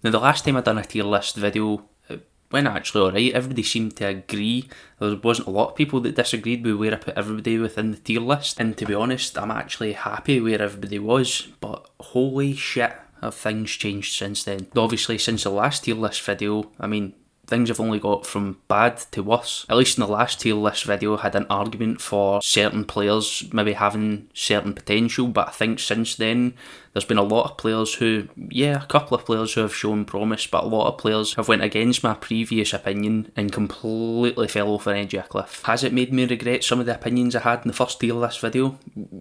Now, the last time I done a tier list video, it went actually alright. Everybody seemed to agree. There wasn't a lot of people that disagreed with where I put everybody within the tier list. And to be honest, I'm actually happy where everybody was. But holy shit, have things changed since then. Obviously, since the last tier list video, I mean, things have only got from bad to worse. At least in the last tier list video, I had an argument for certain players maybe having certain potential, but I think since then, there's been a lot of players who, a couple of players who have shown promise, but a lot of players have went against my previous opinion and completely fell off an edge of a cliff. Has it made me regret some of the opinions I had in the first tier list video?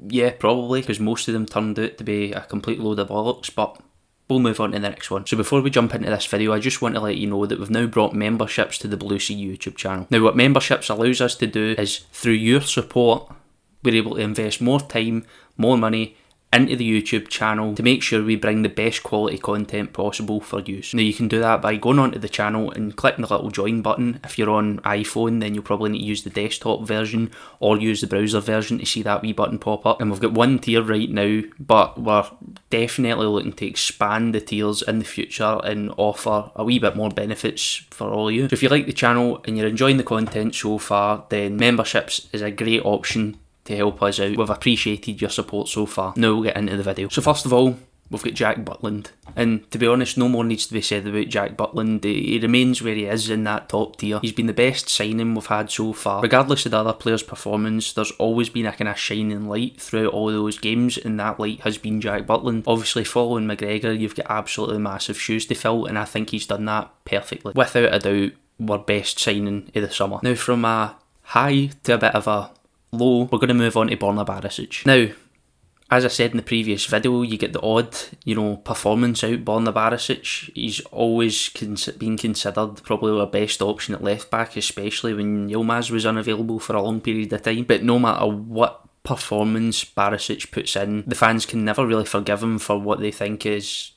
Yeah, probably, because most of them turned out to be a complete load of bollocks, but we'll move on to the next one. So before we jump into this video, I just want to let you know that we've now brought memberships to the BlueSea YouTube channel. Now, what memberships allows us to do is, through your support, we're able to invest more time, more money into the YouTube channel to make sure we bring the best quality content possible for you. Now, you can do that by going onto the channel and clicking the little join button. If you're on iPhone, then you'll probably need to use the desktop version or use the browser version to see that wee button pop up. And we've got one tier right now, but we're definitely looking to expand the tiers in the future and offer a wee bit more benefits for all of you. So if you like the channel and you're enjoying the content so far, then memberships is a great option to help us out. We've appreciated your support so far. Now we'll get into the video. So first of all, we've got Jack Butland. And to be honest, no more needs to be said about Jack Butland. He remains where he is in that top tier. He's been the best signing we've had so far. Regardless of the other players' performance, there's always been a kind of shining light throughout all those games, and that light has been Jack Butland. Obviously, following McGregor, you've got absolutely massive shoes to fill, and I think he's done that perfectly. Without a doubt, our best signing of the summer. Now, from a high to a bit of a low, we're going to move on to Borna Barisic. Now, as I said in the previous video, you get the odd, performance out Borna Barisic. He's always been considered probably our best option at left back, especially when Yilmaz was unavailable for a long period of time. But no matter what performance Barisic puts in, the fans can never really forgive him for what they think is,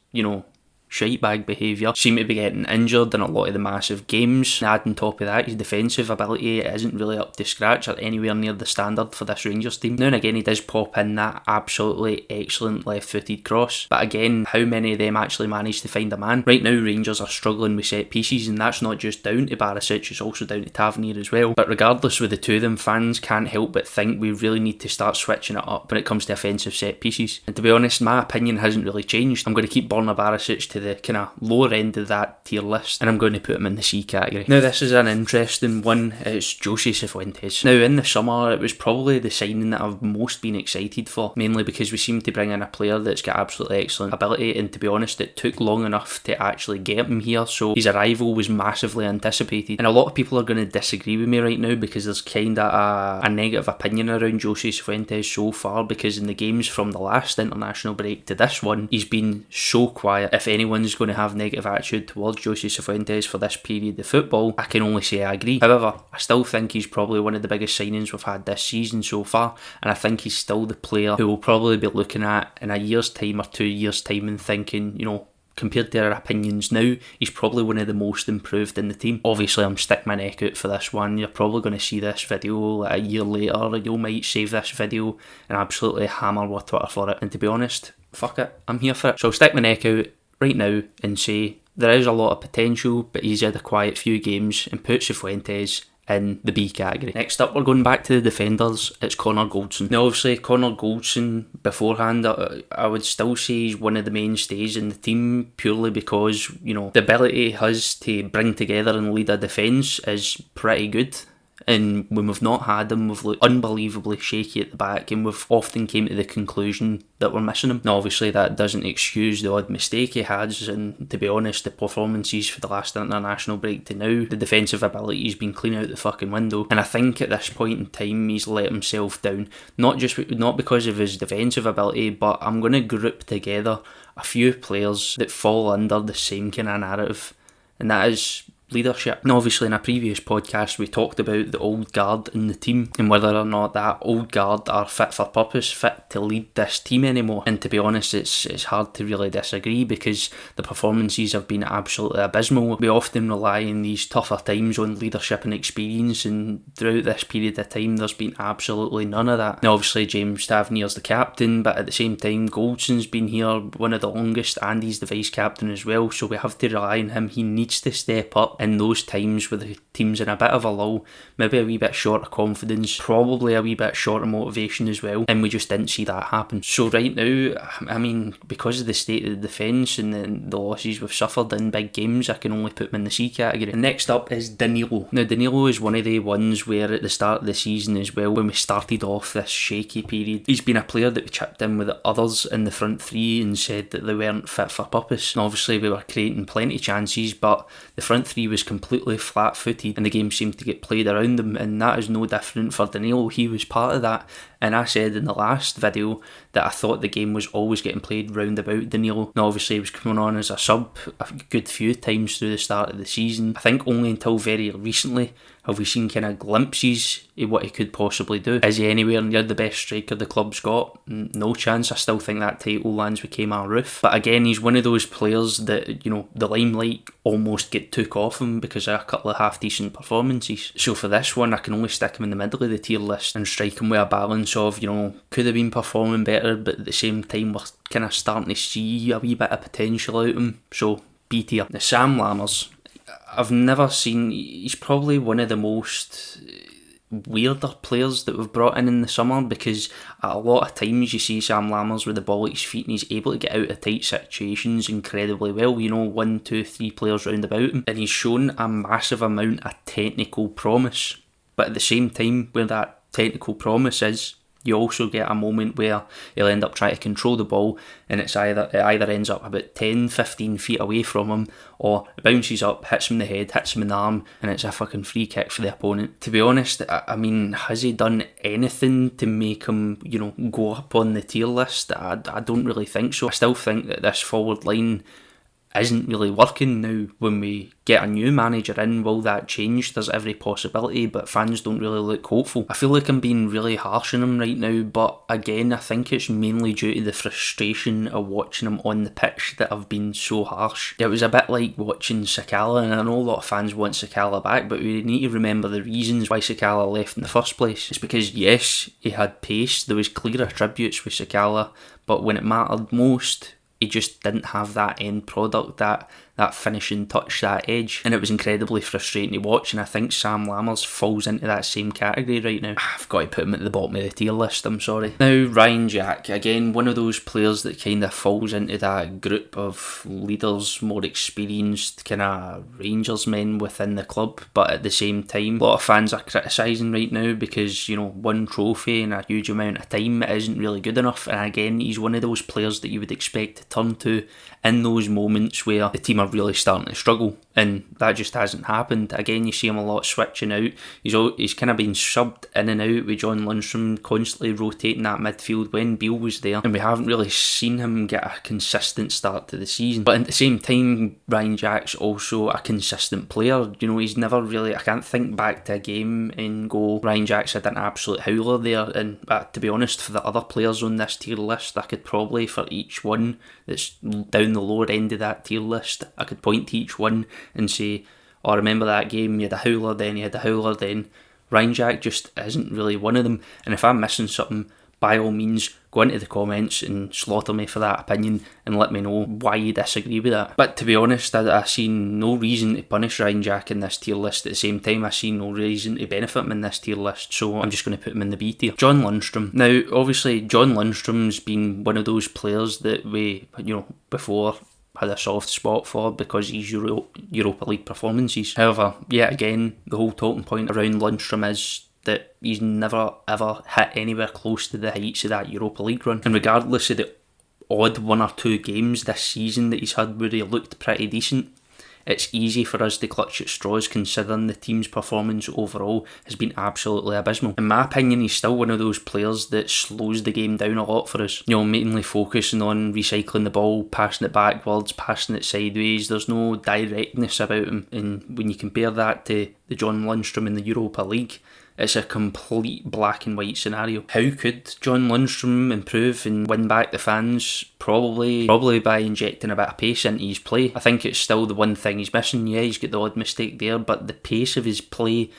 shitebag behaviour. Seem to be getting injured in a lot of the massive games. And add on top of that, his defensive ability isn't really up to scratch or anywhere near the standard for this Rangers team. Now and again, he does pop in that absolutely excellent left-footed cross, but again, how many of them actually manage to find a man? Right now, Rangers are struggling with set pieces, and that's not just down to Barisic, it's also down to Tavernier as well. But regardless with the two of them, fans can't help but think we really need to start switching it up when it comes to offensive set pieces. And to be honest, my opinion hasn't really changed. I'm going to keep Borna Barisic to the kind of lower end of that tier list, and I'm going to put him in the C category. Now, this is an interesting one. It's Jose Cifuentes. Now, in the summer, it was probably the signing that I've most been excited for, mainly because we seem to bring in a player that's got absolutely excellent ability, and to be honest, it took long enough to actually get him here, so his arrival was massively anticipated. And a lot of people are going to disagree with me right now because there's kind of a negative opinion around Jose Cifuentes so far, because in the games from the last international break to this one, he's been so quiet. If anyone's going to have negative attitude towards Jose Cifuentes for this period of football, I can only say I agree. However, I still think he's probably one of the biggest signings we've had this season so far, and I think he's still the player who we'll probably be looking at in a year's time or 2 years' time and thinking, compared to our opinions now, he's probably one of the most improved in the team. Obviously, I'm sticking my neck out for this one. You're probably going to see this video a year later, you might save this video and absolutely hammer with Twitter for it. And to be honest, fuck it, I'm here for it. So I'll stick my neck out right now and say there is a lot of potential, but he's had a quiet few games, and put Cifuentes in the B category. Next up, we're going back to the defenders. It's Connor Goldson. Now, obviously, Connor Goldson beforehand, I would still say he's one of the mainstays in the team, purely because, the ability he has to bring together and lead a defence is pretty good. And when we've not had him, we've looked unbelievably shaky at the back, and we've often came to the conclusion that we're missing him. Now, obviously, that doesn't excuse the odd mistake he has, and to be honest, the performances for the last international break to now, the defensive ability's been clean out the fucking window. And I think at this point in time, he's let himself down. Not because of his defensive ability, but I'm going to group together a few players that fall under the same kind of narrative, and that is leadership. Now, obviously, in a previous podcast, we talked about the old guard in the team and whether or not that old guard are fit for purpose, fit to lead this team anymore. And to be honest, it's hard to really disagree because the performances have been absolutely abysmal. We often rely in these tougher times on leadership and experience, and throughout this period of time, there's been absolutely none of that. Now, obviously, James Tavernier's the captain, but at the same time, Goldson's been here one of the longest, and he's the vice captain as well, so we have to rely on him. He needs to step up in those times where the team's in a bit of a lull, maybe a wee bit short of confidence, probably a wee bit short of motivation as well, and we just didn't see that happen. So right now, I mean, because of the state of the defence and the losses we've suffered in big games, I can only put him in the C category. And next up is Danilo. Now, Danilo is one of the ones where at the start of the season as well, when we started off this shaky period, he's been a player that we chipped in with the others in the front three and said that they weren't fit for purpose. And obviously we were creating plenty of chances, but the front three was completely flat-footed and the game seemed to get played around them, and that is no different for Danilo. He was part of that, and I said in the last video that I thought the game was always getting played round about Danilo. Now obviously he was coming on as a sub a good few times through the start of the season. I think only until very recently have we seen kind of glimpses of what he could possibly do. Is he anywhere near the best striker the club's got? No chance. I still think that title lands with Kemar Roof. But again, he's one of those players that, you know, the limelight almost get took off him because of a couple of half-decent performances. So for this one, I can only stick him in the middle of the tier list and strike him with a balance of, you know, could have been performing better, but at the same time, we're kind of starting to see a wee bit of potential out of him. So B tier. Now, Sam Lammers. I've never seen, he's probably one of the most weirder players that we've brought in the summer, because at a lot of times you see Sam Lammers with the ball at his feet and he's able to get out of tight situations incredibly well, you know, 1, 2, 3 players round about him, and he's shown a massive amount of technical promise. But at the same time, where that technical promise is, you also get a moment where he'll end up trying to control the ball and it either ends up about 10, 15 feet away from him, or it bounces up, hits him in the head, hits him in the arm, and it's a fucking free kick for the opponent. To be honest, I mean, has he done anything to make him, you know, go up on the tier list? I don't really think so. I still think that this forward line isn't really working now. When we get a new manager in, will that change? There's every possibility, but fans don't really look hopeful. I feel like I'm being really harsh on him right now, but again, I think it's mainly due to the frustration of watching him on the pitch that I've been so harsh. It was a bit like watching Sakala, and I know a lot of fans want Sakala back, but we need to remember the reasons why Sakala left in the first place. It's because, yes, he had pace, there was clear attributes with Sakala, but when it mattered most, he just didn't have that end product, that finishing touch, that edge, and it was incredibly frustrating to watch, and I think Sam Lammers falls into that same category right now. I've got to put him at the bottom of the tier list, I'm sorry. Now, Ryan Jack, again, one of those players that kind of falls into that group of leaders, more experienced kind of Rangers men within the club, but at the same time, a lot of fans are criticising right now because, you know, one trophy in a huge amount of time isn't really good enough, and again, he's one of those players that you would expect to turn to in those moments where the team are really starting to struggle, and that just hasn't happened. Again, you see him a lot switching out. He's kind of been subbed in and out with John Lundstrom constantly rotating that midfield when Beale was there, and we haven't really seen him get a consistent start to the season. But at the same time, Ryan Jack's also a consistent player. You know, he's never really, I can't think back to a game and go, Ryan Jack's had an absolute howler there. And to be honest, for the other players on this tier list, I could probably, for each one that's down the lower end of that tier list, I could point to each one and say, oh, remember that game, you had a howler then, you had a howler then. Ryan Jack just isn't really one of them, and if I'm missing something, by all means, go into the comments and slaughter me for that opinion and let me know why you disagree with that. But to be honest, I see no reason to punish Ryan Jack in this tier list. At the same time, I see no reason to benefit him in this tier list, so I'm just going to put him in the B tier. John Lundstrom. Now, obviously, John Lundstrom's been one of those players that we, you know, before had a soft spot for because he's Europa League performances. However, yet again, the whole talking point around Lundstrom is that he's never ever hit anywhere close to the heights of that Europa League run. And regardless of the odd 1 or 2 games this season that he's had where he looked pretty decent, it's easy for us to clutch at straws considering the team's performance overall has been absolutely abysmal. In my opinion, he's still one of those players that slows the game down a lot for us. Mainly focusing on recycling the ball, passing it backwards, passing it sideways. There's no directness about him, and when you compare that to the John Lundstram in the Europa League, it's a complete black and white scenario. How could John Lundstram improve and win back the fans? Probably by injecting a bit of pace into his play. I think it's still the one thing he's missing. Yeah, he's got the odd mistake there, but the pace of his play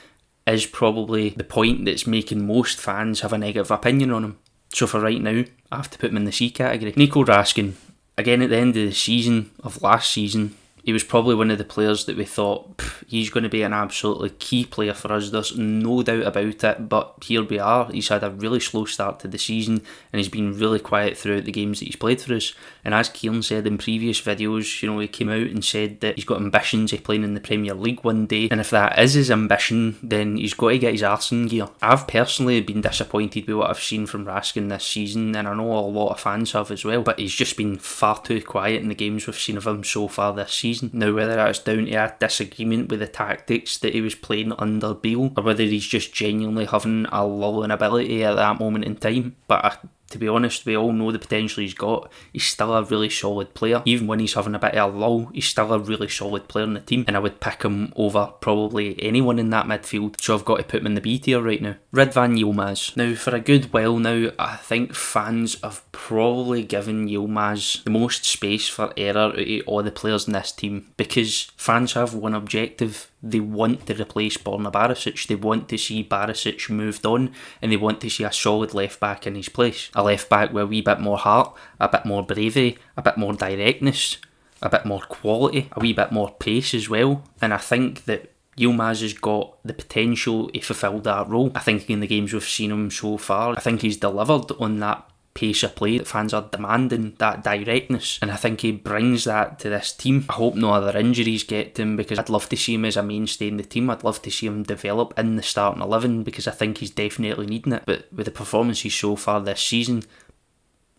is probably the point that's making most fans have a negative opinion on him. So for right now, I have to put him in the C category. Nico Raskin, again at the end of last season, he was probably one of the players that we thought, he's going to be an absolutely key player for us. There's no doubt about it, but here we are. He's had a really slow start to the season and he's been really quiet throughout the games that he's played for us. And as Kieran said in previous videos, he came out and said that he's got ambitions of playing in the Premier League one day, and if that is his ambition, then he's got to get his arse in gear. I've personally been disappointed with what I've seen from Raskin this season, and I know a lot of fans have as well, but he's just been far too quiet in the games we've seen of him so far this season. Now, whether that's down to a disagreement with the tactics that he was playing under Beale, or whether he's just genuinely having a lull in ability at that moment in time, but to be honest, we all know the potential he's got. He's still a really solid player. Even when he's having a bit of a lull, he's still a really solid player in the team, and I would pick him over probably anyone in that midfield, so I've got to put him in the B tier right now. Ridvan Yilmaz. Now, for a good while now, I think fans have probably given Yilmaz the most space for error out of all the players in this team, because fans have one objective. They want to replace Borna Barisic. They want to see Barisic moved on, and they want to see a solid left back in his place. A left back with a wee bit more heart, a bit more bravery, a bit more directness, a bit more quality, a wee bit more pace as well. And I think that Yilmaz has got the potential to fulfil that role. I think in the games we've seen him so far, I think he's delivered on that pace of play that fans are demanding, that directness, and I think he brings that to this team. I hope no other injuries get to him, because I'd love to see him as a mainstay in the team. I'd love to see him develop in the starting 11, because I think he's definitely needing it. But with the performances so far this season,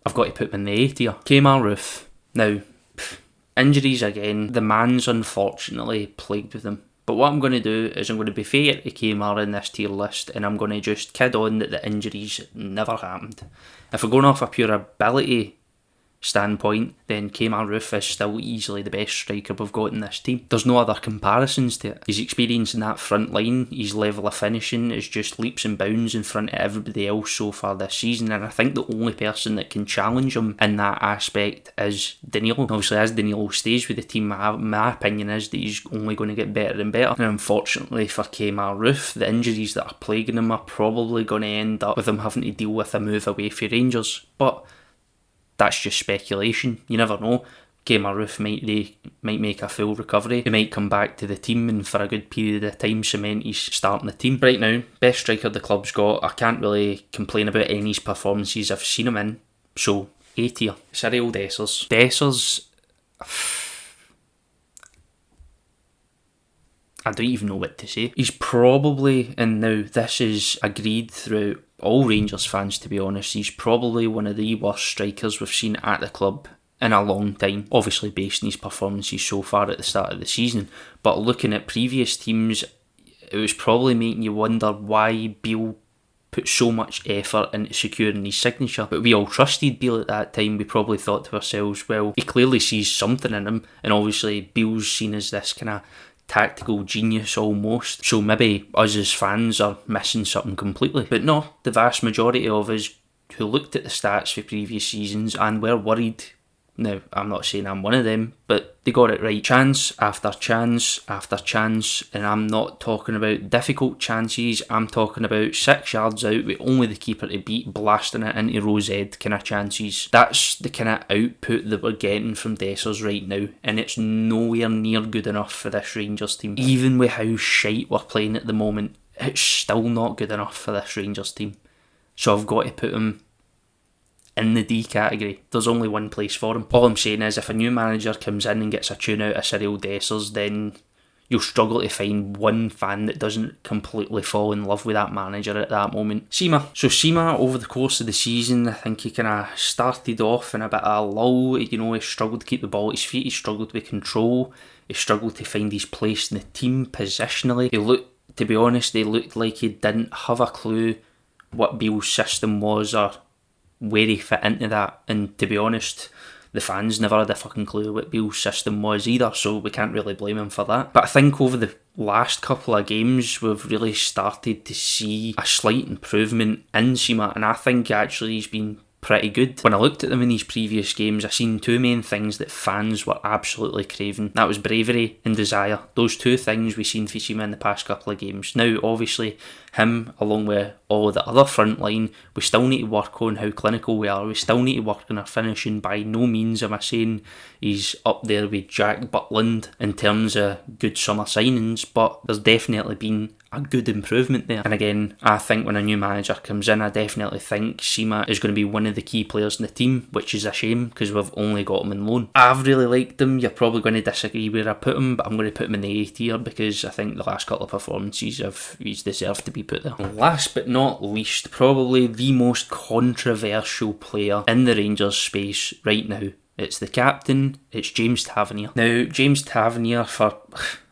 I've got to put him in the A tier. Kemar Roof. Now, injuries again. The man's unfortunately plagued with them. But what I'm going to do is I'm going to be fair to Kemar in this tier list, and I'm going to just kid on that the injuries never happened. If we're going off a pure ability standpoint, then Kemar Roof is still easily the best striker we've got in this team. There's no other comparisons to it. His experience in that front line, his level of finishing is just leaps and bounds in front of everybody else so far this season, and I think the only person that can challenge him in that aspect is Danilo. Obviously, as Danilo stays with the team, my opinion is that he's only going to get better and better, and unfortunately for Kemar Roof, the injuries that are plaguing him are probably going to end up with him having to deal with a move away for Rangers, but that's just speculation. You never know. Kemar Roof might make a full recovery. He might come back to the team and for a good period of time cement he's starting the team. Right now, best striker the club's got. I can't really complain about any performances I've seen him in. So, A tier. Cyril Dessers. Dessers, I don't even know what to say. He's probably, and now this is agreed throughout all Rangers fans to be honest, he's probably one of the worst strikers we've seen at the club in a long time. Obviously based on his performances so far at the start of the season, but looking at previous teams, it was probably making you wonder why Beale put so much effort into securing his signature. But we all trusted Beale at that time. We probably thought to ourselves, well, he clearly sees something in him, and obviously Beale's seen as this kind of tactical genius almost, so maybe us as fans are missing something completely. But no, the vast majority of us who looked at the stats for previous seasons and were worried, now I'm not saying I'm one of them, but they got it right. Chance after chance after chance, and I'm not talking about difficult chances, I'm talking about 6 yards out with only the keeper to beat, blasting it into row Z kind of chances. That's the kind of output that we're getting from Dessers right now, and it's nowhere near good enough for this Rangers team. Even with how shite we're playing at the moment, it's still not good enough for this Rangers team. So I've got to put him in the D category. There's only one place for him. All I'm saying is if a new manager comes in and gets a tune out of Cyril Dessers, then you'll struggle to find one fan that doesn't completely fall in love with that manager at that moment. Sima. So Sima, over the course of the season, I think he kind of started off in a bit of a lull. You know, he struggled to keep the ball at his feet, he struggled with control, he struggled to find his place in the team positionally. To be honest, he looked like he didn't have a clue what Beale's system was or where he fit into that. And to be honest, the fans never had a fucking clue what Beale's system was either, so we can't really blame him for that. But I think over the last couple of games, we've really started to see a slight improvement in Sima, and I think actually he's been pretty good. When I looked at them in these previous games, I seen two main things that fans were absolutely craving. That was bravery and desire. Those two things we've seen for Sima in the past couple of games. Now, obviously, him, along with all of the other front line, we still need to work on how clinical we are. We still need to work on our finishing. By no means am I saying he's up there with Jack Butland in terms of good summer signings, but there's definitely been a good improvement there. And again, I think when a new manager comes in, I definitely think Sima is going to be one of the key players in the team, which is a shame because we've only got him in loan. I've really liked him. You're probably going to disagree where I put him, but I'm going to put him in the A tier because I think the last couple of performances he's deserved to be put there. Last but not least, probably the most controversial player in the Rangers space right now. It's the captain, it's James Tavernier. Now, James Tavernier for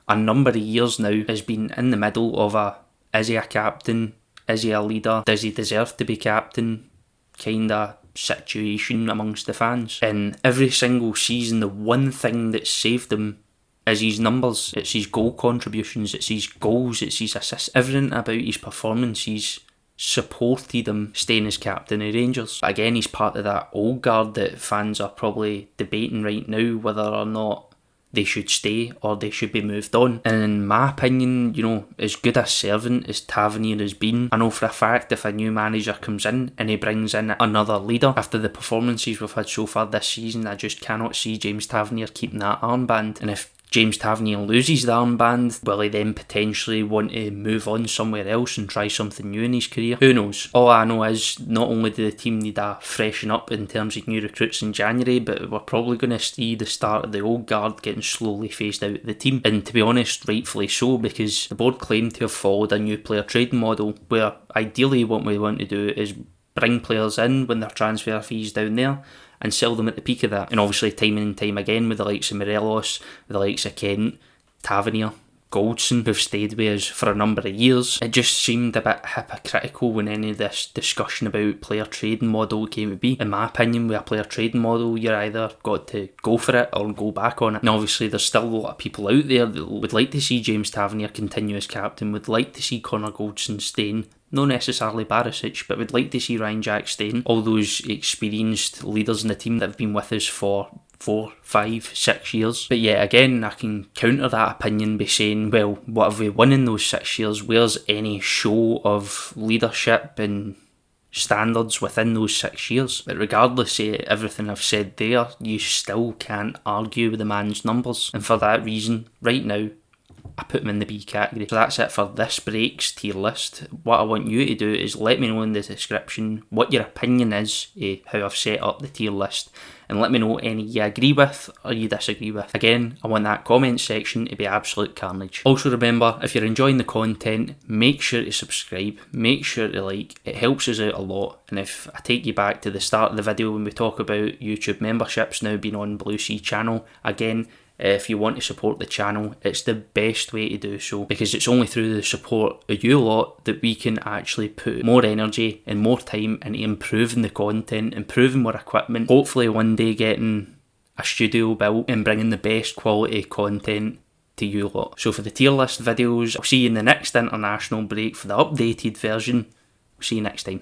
a number of years now has been in the middle of is he a captain, is he a leader, does he deserve to be captain kind of situation amongst the fans. And every single season, the one thing that saved him is his numbers. It's his goal contributions, it's his goals, it's his assists, everything about his performances supported him staying as captain of Rangers. But again, he's part of that old guard that fans are probably debating right now whether or not they should stay or they should be moved on. And in my opinion, you know, as good a servant as Tavernier has been, I know for a fact if a new manager comes in and he brings in another leader, after the performances we've had so far this season, I just cannot see James Tavernier keeping that armband. And if James Tavernier loses the armband, will he then potentially want to move on somewhere else and try something new in his career? Who knows? All I know is not only do the team need a freshen up in terms of new recruits in January, but we're probably going to see the start of the old guard getting slowly phased out of the team. And to be honest, rightfully so, because the board claim to have followed a new player trading model where ideally what we want to do is bring players in when their transfer fees down there and sell them at the peak of that. And obviously time and time again with the likes of Morelos, with the likes of Kent, Tavernier, Goldson, who've stayed with us for a number of years. It just seemed a bit hypocritical when any of this discussion about player trading model came to be. In my opinion, with a player trading model, you're either got to go for it or go back on it. And obviously there's still a lot of people out there that would like to see James Tavernier continue as captain, would like to see Connor Goldson staying. Not necessarily Barisic, but we'd like to see Ryan Jack staying. All those experienced leaders in the team that have been with us for 4, 5, 6 years. But yeah, again, I can counter that opinion by saying, well, what have we won in those 6 years? Where's any show of leadership and standards within those 6 years? But regardless of everything I've said there, you still can't argue with the man's numbers. And for that reason, right now, I put them in the B category. So that's it for this break's tier list. What I want you to do is let me know in the description what your opinion is of how I've set up the tier list, and let me know any you agree with or you disagree with. Again, I want that comment section to be absolute carnage. Also remember, if you're enjoying the content, make sure to subscribe, make sure to like, it helps us out a lot. And if I take you back to the start of the video when we talk about YouTube memberships now being on BlueSea channel, again, if you want to support the channel, it's the best way to do so, because it's only through the support of you lot that we can actually put more energy and more time into improving the content, improving more equipment, hopefully one day getting a studio built and bringing the best quality content to you lot. So for the tier list videos, I'll see you in the next international break for the updated version. See you next time.